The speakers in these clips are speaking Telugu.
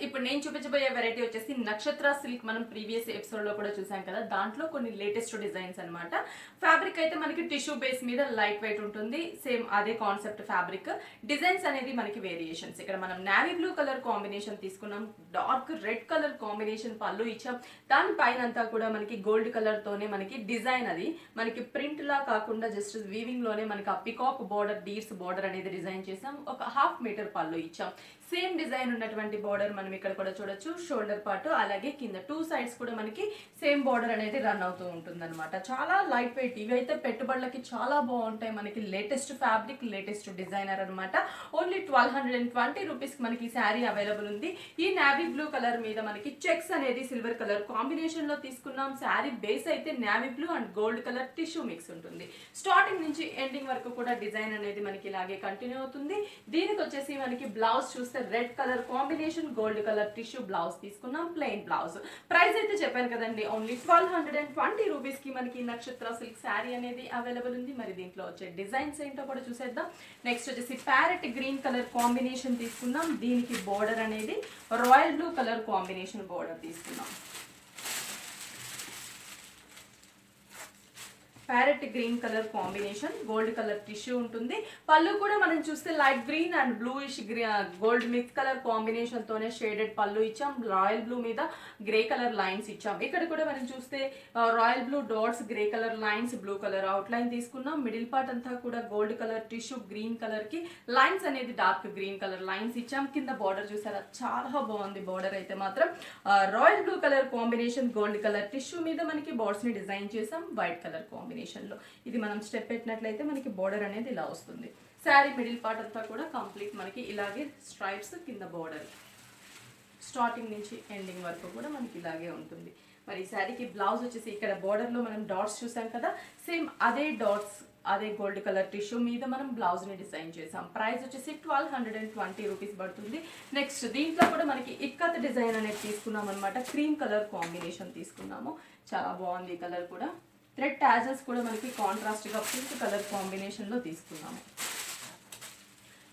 ఇప్పుడు నేను చూపించబోయే వెరైటీ వచ్చేసి నక్షత్ర సిల్క్. మనం ప్రీవియస్ ఎపిసోడ్ లో కూడా చూసాం కదా, దాంట్లో కొన్ని లేటెస్ట్ డిజైన్స్ అన్నమాట. ఫ్యాబ్రిక్ అయితే మనకి టిష్యూ బేస్ మీద లైట్ వెయిట్ ఉంటుంది, సేమ్ అదే కాన్సెప్ట్ ఫ్యాబ్రిక్. డిజైన్స్ అనేది మనకి వేరియేషన్స్. ఇక్కడ మనం నావీ బ్లూ కలర్ కాంబినేషన్ తీసుకున్నాం, డార్క్ రెడ్ కలర్ కాంబినేషన్ పళ్ళు ఇచ్చాం. దాని పైన అంతా కూడా మనకి గోల్డ్ కలర్ తోనే మనకి డిజైన్, అది మనకి ప్రింట్ లా కాకుండా జస్ట్ వీవింగ్ లోనే మనకి ఆ పికాక్ బోర్డర్, డీర్స్ బోర్డర్ అనేది డిజైన్ చేసాం. ఒక 1/2 మీటర్ పళ్ళు ఇచ్చాం. సేమ్ డిజైన్ ఉన్నటువంటి బోర్డర్ మనం ఇక్కడ కూడా చూడొచ్చు. షోల్డర్ పార్ట్ అలాగే కింద 2 సైడ్స్ కూడా మనకి సేమ్ బోర్డర్ అనేది రన్ అవుతూ ఉంటుంది అనమాట. చాలా లైట్ వెయిట్, ఇవైతే పెట్టుబడులకి చాలా బాగుంటాయి. మనకి లేటెస్ట్ ఫ్యాబ్రిక్, లేటెస్ట్ డిజైనర్ అనమాట. ఓన్లీ 1220 రూపీస్ మనకి శారీ అవైలబుల్ ఉంది. ఈ నావీ బ్లూ కలర్ మీద మనకి చెక్స్ అనేది సిల్వర్ కలర్ కాంబినేషన్ లో తీసుకున్నాం. శారీ బేస్ అయితే navy blue and gold colour tissue mix ఉంటుంది. స్టార్టింగ్ నుంచి ఎండింగ్ వరకు కూడా డిజైన్ అనేది మనకి ఇలాగే కంటిన్యూ అవుతుంది. దీనికి వచ్చేసి మనకి బ్లౌజ్ చూస్తే red colour combination gold colour tissue blouse తీసుకున్నాం, ప్లెయిన్ బ్లౌజ్. ప్రైస్ అయితే చెప్పాను కదండి, ఓన్లీ 1220 రూపీస్ కి మనకి నక్షత్ర సిల్క్ శారీ అనేది అవైలబుల్ ఉంది. మరి దీంట్లో వచ్చే డిజైన్స్ ఏంటో కూడా చూసేద్దాం. నెక్స్ట్ వచ్చేసి ప్యారెట్ గ్రీన్ కలర్ కాంబినేషన్ తీసుకున్నాం. దీనికి బోర్డర్ అనేది royal blue colour combination border తీసుకున్నాం. Parrot green colour combination gold colour tissue ఉంటుంది. పళ్ళు కూడా మనం చూస్తే light green and bluish gold mix colour combination తోనే షేడెడ్ పళ్ళు ఇచ్చాం. రాయల్ బ్లూ మీద గ్రే కలర్ లైన్స్ ఇచ్చాం. ఇక్కడ కూడా మనం చూస్తే royal blue dots, grey colour lines, blue colour outline తీసుకున్నాం. మిడిల్ పార్ట్ అంతా కూడా gold colour tissue green colour కి లైన్స్ అనేది డార్క్ గ్రీన్ కలర్ లైన్స్ ఇచ్చాం. కింద బార్డర్ చూసారా, చాలా బాగుంది బార్డర్ అయితే మాత్రం. Royal blue colour combination gold colour tissue మీద మనకి బార్డర్స్ ని డిజైన్ చేసాం వైట్ కలర్ కాంబినేషన్ లో. ఇది మనం స్టెప్ పెట్టినట్లయితే మనకి బోర్డర్ అనేది ఇలా వస్తుంది. శారీ మిడిల్ పార్ట్ అంతా కూడా కంప్లీట్ మనకి ఇలాగే స్ట్రైప్స్, కింద బోర్డర్ స్టార్టింగ్ నుంచి ఎండింగ్ వరకు కూడా మనకి ఇలాగే ఉంటుంది. మరి ఈ శారీకి బ్లౌజ్ వచ్చేసి ఇక్కడ బోర్డర్ లో మనం డాట్స్ చూసాం కదా, సేమ్ అదే డాట్స్, అదే గోల్డ్ కలర్ టిష్యూ మీద మనం బ్లౌజ్ ని డిజైన్ చేసాం. ప్రైస్ వచ్చేసి 1220 రూపీస్ పడుతుంది. నెక్స్ట్ దీంట్లో కూడా మనకి ఇక్కత్ డిజైన్ అనేది తీసుకున్నాం అనమాట. క్రీమ్ కలర్ కాంబినేషన్ తీసుకున్నాము, చాలా బాగుంది ఈ కలర్ కూడా. థ్రెడ్ టాజల్స్ కూడా మనకి కాంట్రాస్ట్ గా పింక్ కలర్ కాంబినేషన్ లో తీసుకున్నాము.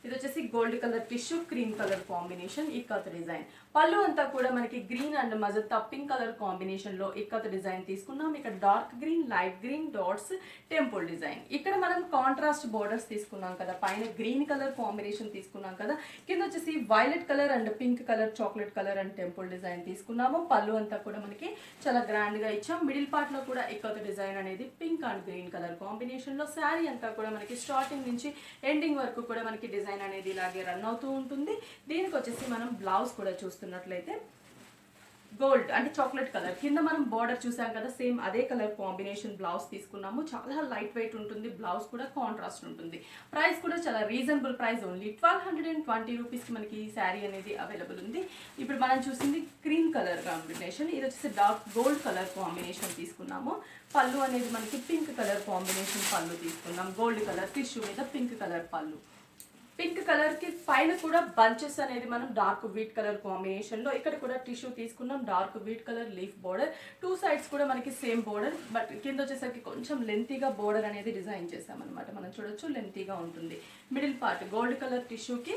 ఇది వచ్చేసి gold colour tissue cream colour combination ikat design. పళ్ళు అంతా కూడా మనకి green and magenta pink colour combination లో ఇక్కత్ డిజైన్ తీసుకున్నాం. ఇక్కడ dark green, light green dots, temple design. ఇక్కడ మనం కాంట్రాస్ట్ బోర్డర్స్ తీసుకున్నాం కదా, పైన గ్రీన్ కలర్ కాంబినేషన్ తీసుకున్నాం కదా, కింద వచ్చేసి violet colour and pink colour, chocolate colour and temple design తీసుకున్నాము. పళ్ళు అంతా కూడా మనకి చాలా గ్రాండ్ గా ఇచ్చాం. మిడిల్ పార్ట్ లో కూడా ఇక్కత్ డిజైన్ అనేది pink and green colour combination లో. శారీ అంతా కూడా మనకి స్టార్టింగ్ నుంచి ఎండింగ్ వరకు కూడా మనకి డిజైన్ అనేది ఇలాగే రన్ అవుతూ ఉంటుంది. దీనికి వచ్చేసి మనం బ్లౌజ్ కూడా చూస్తున్నట్లయితే గోల్డ్ అంటే చాక్లెట్ కలర్, కింద మనం బార్డర్ చూసాం కదా, సేమ్ అదే కలర్ కాంబినేషన్ బ్లౌజ్ తీసుకున్నాము. చాలా లైట్ వెయిట్ ఉంటుంది, బ్లౌజ్ కూడా కాంట్రాస్ట్ ఉంటుంది. ప్రైస్ కూడా చాలా రీజనబుల్ ప్రైస్, ఓన్లీ 1220 రూపీస్ కి మనకి ఈ శారీ అనేది అవైలబుల్ ఉంది. ఇప్పుడు మనం చూసింది క్రీమ్ కలర్ కాంబినేషన్, ఇది వచ్చేసి డార్క్ గోల్డ్ కలర్ కాంబినేషన్ తీసుకున్నాము. పళ్ళు అనేది మనకి పింక్ కలర్ కాంబినేషన్ పళ్ళు తీసుకున్నాం. గోల్డ్ కలర్ టిష్యూ మీద పింక్ కలర్ పళ్ళు. పింక్ కలర్ కి పైన కూడా బంచెస్ అనేది మనం డార్క్ వీట్ కలర్ కాంబినేషన్ లో, ఇక్కడ కూడా టిష్యూ తీసుకున్నాం. Dark wheat colour leaf border, 2 sides కూడా మనకి సేమ్ బోర్డర్, బట్ కింద వచ్చేసరికి కొంచెం లెంతీగా బోర్డర్ అనేది డిజైన్ చేసాం అనమాట. మనం చూడొచ్చు లెంతీగా ఉంటుంది. మిడిల్ పార్ట్ గోల్డ్ కలర్ టిష్యూకి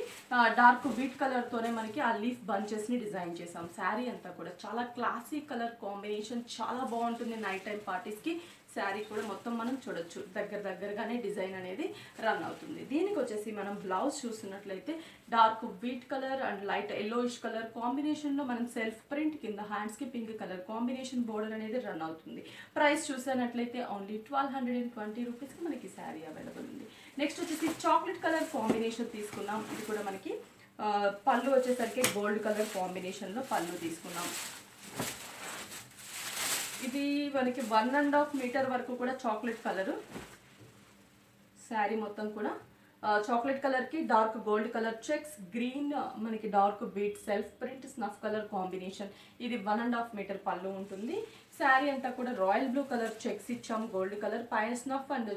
డార్క్ వీట్ కలర్ తోనే మనకి ఆ లీఫ్ బంచెస్ ని డిజైన్ చేసాం. శారీ అంతా కూడా చాలా క్లాసిక్ కలర్ కాంబినేషన్, చాలా బాగుంటుంది నైట్ టైం పార్టీస్ కి. శారీ కూడా మొత్తం మనం చూడొచ్చు దగ్గరగానే డిజైన్ అనేది రన్ అవుతుంది. దీనికి వచ్చేసి మనం బ్లౌజ్ చూస్తున్నట్లయితే dark wheat colour and light yellowish colour combination లో మనం సెల్ఫ్ ప్రింట్, కింద హ్యాండ్స్ కి పింక్ కలర్ కాంబినేషన్ బోర్డర్ అనేది రన్ అవుతుంది. ప్రైస్ చూసినట్లయితే ఓన్లీ 1220 రూపీస్ కి మనకి శారీ అవైలబుల్ ఉంది. నెక్స్ట్ వచ్చేసి చాక్లెట్ కలర్ కాంబినేషన్ తీసుకున్నాం. ఇది కూడా మనకి పళ్ళు వచ్చేసరికి గోల్డ్ కలర్ కాంబినేషన్ లో పళ్ళు తీసుకున్నాం. ఇది మనకి 1.5 మీటర్ వరకు కూడా చాక్లెట్ కలర్. శారీ మొత్తం కూడా చాక్లెట్ కలర్ కి dark gold colour checks, green మనకి dark wheat self print snuff colour combination. ఇది 1.5 మీటర్ పళ్ళు ఉంటుంది. శారీ అంతా కూడా రాయల్ బ్లూ కలర్ చెక్స్ ఇచ్చాం, గోల్డ్ కలర్ పైన snuff and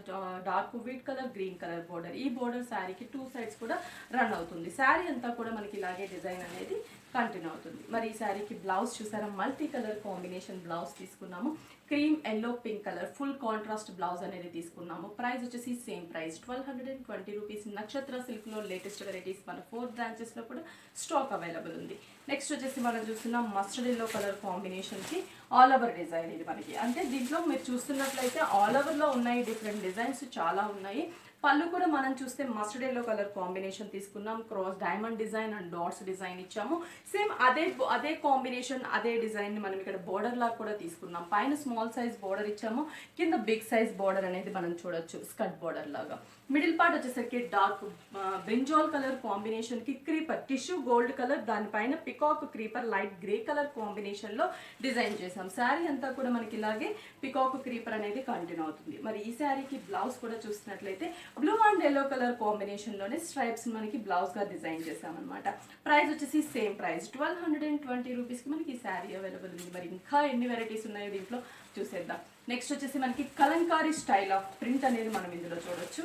dark wheat colour green colour border. ఈ బోర్డర్ శారీకి 2 సైడ్స్ కూడా రన్ అవుతుంది. శారీ అంతా కూడా మనకి ఇలాగే డిజైన్ అనేది కంటిన్యూ అవుతుంది. మరి ఈ శారీకి బ్లౌజ్ చూసారా, మల్టీ కలర్ కాంబినేషన్ బ్లౌజ్ తీసుకున్నాము. Cream yellow pink colour full contrast blouse అనేది తీసుకున్నాము. ప్రైస్ వచ్చేసి సేమ్ ప్రైస్ 1220 రూపీస్ వెరైటీస్ నక్షత్ర సిల్క్లో లేటెస్ట్ వెరైటీస్ మన 4 బ్రాంచెస్లో కూడా స్టాక్ అవైలబుల్ ఉంది. నెక్స్ట్ వచ్చేసి మనం చూస్తున్నాం మస్టర్డ్ ఎల్లో కలర్ కాంబినేషన్కి ఆల్ ఓవర్ డిజైన్. ఇది మనకి అంటే దీంట్లో మీరు చూస్తున్నట్లయితే ఆల్ ఓవర్లో ఉన్నాయి, డిఫరెంట్ డిజైన్స్ చాలా ఉన్నాయి. పళ్ళు కూడా మనం చూస్తే మస్టర్డ్ ఎల్లో కలర్ కాంబినేషన్ తీసుకున్నాం, cross diamond design and dots design ఇచ్చాము. సేమ్ అదే కాంబినేషన్ అదే డిజైన్ మనం ఇక్కడ బోర్డర్ లాగా కూడా తీసుకున్నాం. పైన స్మాల్ సైజ్ బోర్డర్ ఇచ్చాము, కింద బిగ్ సైజ్ బోర్డర్ అనేది మనం చూడొచ్చు స్కర్ట్ బోర్డర్ లాగా. మిడిల్ పార్ట్ వచ్చేసరికి డార్క్ బ్రింజాల్ కలర్ కాంబినేషన్ కి క్రీపర్ టిష్యూ గోల్డ్ కలర్, దానిపైన peacock creeper light grey colour combination లో డిజైన్ చేసాం. శారీ అంతా కూడా మనకి ఇలాగే పికాక్ క్రీపర్ అనేది కంటిన్యూ అవుతుంది. మరి ఈ శారీకి బ్లౌజ్ కూడా చూసినట్లయితే blue and yellow colour combination లోనే స్ట్రైప్స్ మనకి బ్లౌజ్ గా డిజైన్ చేసామన్నమాట. ప్రైస్ వచ్చేసి సేమ్ ప్రైస్ 1220 రూపీస్ కి మనకి ఈ శారీ అవైలబుల్ ఉంది. మరి ఇంకా ఎన్ని వెరైటీస్ ఉన్నాయో దీంట్లో చూసేద్దాం. నెక్స్ట్ వచ్చేసి మనకి కలంకారీ స్టైల్ ఆఫ్ ప్రింట్ అనేది మనం ఇందులో చూడొచ్చు.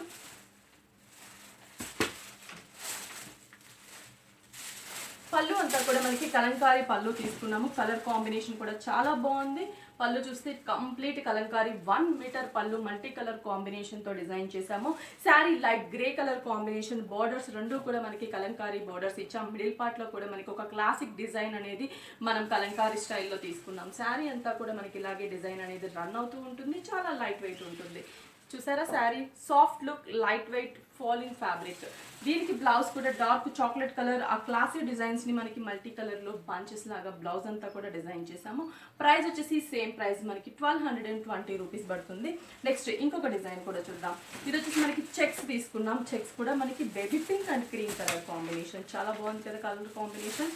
పళ్ళు అంతా కూడా మనకి కలంకారీ పళ్ళు తీసుకున్నాము. కలర్ కాంబినేషన్ కూడా చాలా బాగుంది. పళ్ళు చూస్తే కంప్లీట్ కలంకారీ 1 మీటర్ పళ్ళు మల్టీ కలర్ కాంబినేషన్ తో డిజైన్ చేసాము. Sari light grey colour combination, borders రెండు కూడా మనకి కలంకారీ బోర్డర్స్ ఇచ్చాం. మిడిల్ పార్ట్ లో కూడా మనకి ఒక క్లాసిక్ డిజైన్ అనేది మనం కలంకారీ స్టైల్లో తీసుకున్నాం. శారీ అంతా కూడా మనకి ఇలాగే డిజైన్ అనేది రన్ అవుతూ ఉంటుంది. చాలా లైట్ వెయిట్ ఉంటుంది. చూసారా sari soft look, light weight falling fabric. దీనికి బ్లౌజ్ కూడా డార్క్ చాక్లెట్ కలర్, ఆ క్లాసీ డిజైన్స్ ని మనకి మల్టీ కలర్ లో బంచెస్ లాగా బ్లౌజ్ అంతా కూడా డిజైన్ చేసాము. ప్రైస్ వచ్చేసి సేమ్ ప్రైస్ మనకి 1220 రూపీస్ పడుతుంది. నెక్స్ట్ ఇంకొక డిజైన్ కూడా చూద్దాం. ఇది వచ్చేసి మనకి చెక్స్ తీసుకున్నాం. చెక్స్ కూడా మనకి baby pink and cream colour combination చాలా బాగుంది కదా కలర్ కాంబినేషన్.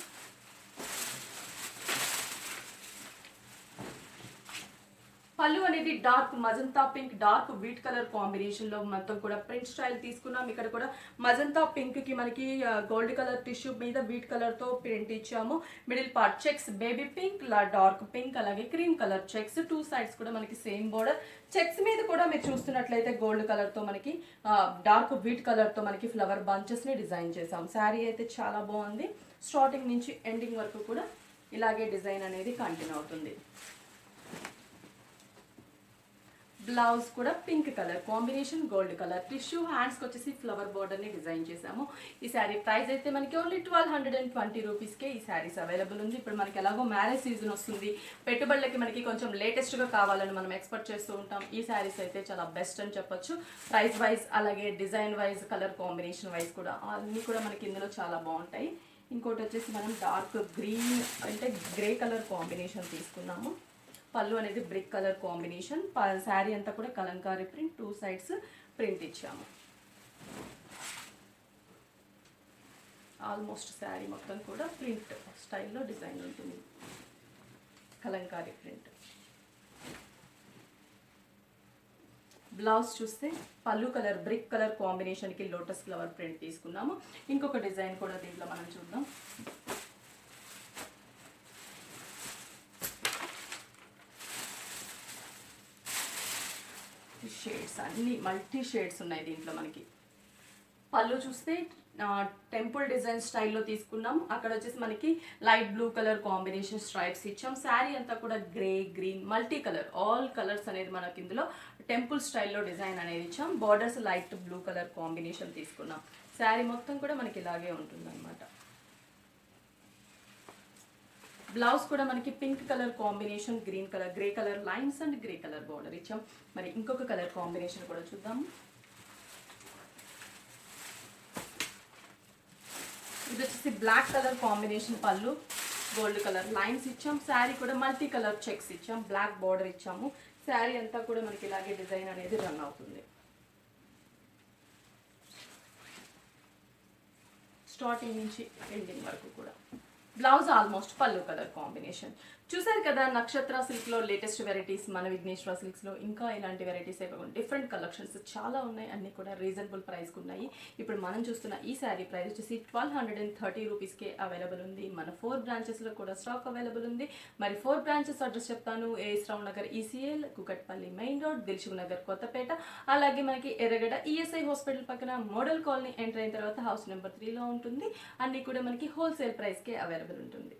పళ్ళు అనేది dark magenta pink, dark wheat colour combination లో మొత్తం కూడా ప్రింట్ స్టైల్ తీసుకున్నాం. ఇక్కడ కూడా మజంతా పింక్ కి మనకి గోల్డ్ కలర్ టిష్యూ మీద వీట్ కలర్ తో ప్రింట్ ఇచ్చాము. Middle part checks baby pink, dark pink, అలాగే క్రీమ్ కలర్ చెక్స్. 2 సైడ్స్ కూడా మనకి సేమ్ బోర్డర్. చెక్స్ మీద కూడా మీరు చూస్తున్నట్లయితే గోల్డ్ కలర్ తో మనకి డార్క్ వీట్ కలర్ తో మనకి ఫ్లవర్ బంచెస్ ని డిజైన్ చేసాం. శారీ అయితే చాలా బాగుంది. స్టార్టింగ్ నుంచి ఎండింగ్ వరకు కూడా ఇలాగే డిజైన్ అనేది కంటిన్యూ అవుతుంది. బ్లౌజ్ కూడా pink colour combination, gold colour tissue. హ్యాండ్స్కి వచ్చేసి ఫ్లవర్ బోర్డర్ ని డిజైన్ చేసాము. ఈ శారీ ప్రైస్ అయితే మనకి ఓన్లీ 1220 రూపీస్కే ఈ శారీస్ అవైలబుల్ ఉంది. ఇప్పుడు మనకి ఎలాగో మ్యారేజ్ సీజన్ వస్తుంది, పెట్టుబడులకి మనకి కొంచెం లేటెస్ట్గా కావాలని మనం ఎక్స్పెక్ట్ చేస్తూ ఉంటాం. ఈ శారీస్ అయితే చాలా బెస్ట్ అని చెప్పొచ్చు. ప్రైస్ వైజ్ అలాగే design wise colour combination wise కూడా అన్నీ కూడా మనకి ఇందులో చాలా బాగుంటాయి. ఇంకోటి వచ్చేసి మనం డార్క్ గ్రీన్ అంటే గ్రే కలర్ కాంబినేషన్ తీసుకున్నాము. పళ్ళు అనేది బ్రిక్ కలర్ కాంబినేషన్. శారీ అంతా కూడా కలంకారీ ప్రింట్, 2 సైడ్స్ ప్రింట్ ఇచ్చాము. ఆల్మోస్ట్ శారీ మొత్తం కూడా ప్రింట్ స్టైల్లో డిజైన్ ఉంటుంది, కలంకారీ ప్రింట్. బ్లౌజ్ చూస్తే పళ్ళు కలర్ బ్రిక్ కలర్ కాంబినేషన్కి లోటస్ ఫ్లవర్ ప్రింట్ తీసుకున్నాము. ఇంకొక డిజైన్ కూడా దీంట్లో మనం చూద్దాం. షేడ్స్ అన్ని మల్టీ షేడ్స్ ఉన్నాయి దీంట్లో మనకి. పళ్ళు చూస్తే టెంపుల్ డిజైన్ స్టైల్లో తీసుకున్నాం. అక్కడ వచ్చేసి మనకి light blue colour combination stripes ఇచ్చాం. శారీ అంతా కూడా grey, green, multi colour all colours అనేది మనకి ఇందులో టెంపుల్ స్టైల్లో డిజైన్ అనేది ఇచ్చాం. Borders light blue colour combination తీసుకున్నాం. శారీ మొత్తం కూడా మనకి ఇలాగే ఉంటుంది అనమాట. బ్లౌజ్ కూడా మనకి pink colour combination, green colour, grey colour lines and grey colour border ఇచ్చాం. మరి ఇంకొక కలర్ కాంబినేషన్ కూడా చూద్దాము. ఇది వచ్చేసి బ్లాక్ కలర్ కాంబినేషన్, పళ్ళు గోల్డ్ కలర్ లైన్స్ ఇచ్చాం. శారీ కూడా మల్టీ కలర్ చెక్స్ ఇచ్చాం, బ్లాక్ బార్డర్ ఇచ్చాము. శారీ అంతా కూడా మనకి ఇలాగే డిజైన్ అనేది రన్ అవుతుంది. స్టార్టింగ్ నుంచి ఎండింగ్ వరకు కూడా. బ్లౌజ్ ఆల్మోస్ట్ పళ్ళు కలర్ కాంబినేషన్. చూసారు కదా నక్షత్ర సిల్క్లో లేటెస్ట్ వెరైటీస్ మన విఘ్నేశ్వర సిల్క్స్లో. ఇంకా ఇలాంటి వెరైటీస్ అయిపోయి డిఫరెంట్ కలెక్షన్స్ చాలా ఉన్నాయి, అన్నీ కూడా రీజనబుల్ ప్రైస్కి ఉన్నాయి. ఇప్పుడు మనం చూస్తున్న ఈ శారీ ప్రైస్ వచ్చేసి 1230 రూపీస్కే అవైలబుల్ ఉంది. మన 4 బ్రాంచెస్లో కూడా స్టాక్ అవైలబుల్ ఉంది. మరి 4 బ్రాంచెస్ అడ్రస్ చెప్తాను. AS Rao Nagar ECL, Kukatpally main road, Dilsukh Nagar Kothapet, అలాగే మనకి ఎర్రగడ్డ ఈఎస్ఐ హాస్పిటల్ పక్కన మోడల్ కాలనీ ఎంటర్ అయిన తర్వాత హౌస్ నెంబర్ 3లో ఉంటుంది. అన్నీ కూడా మనకి హోల్సేల్ ప్రైస్కే అవైలబుల్ ఉంటుంది.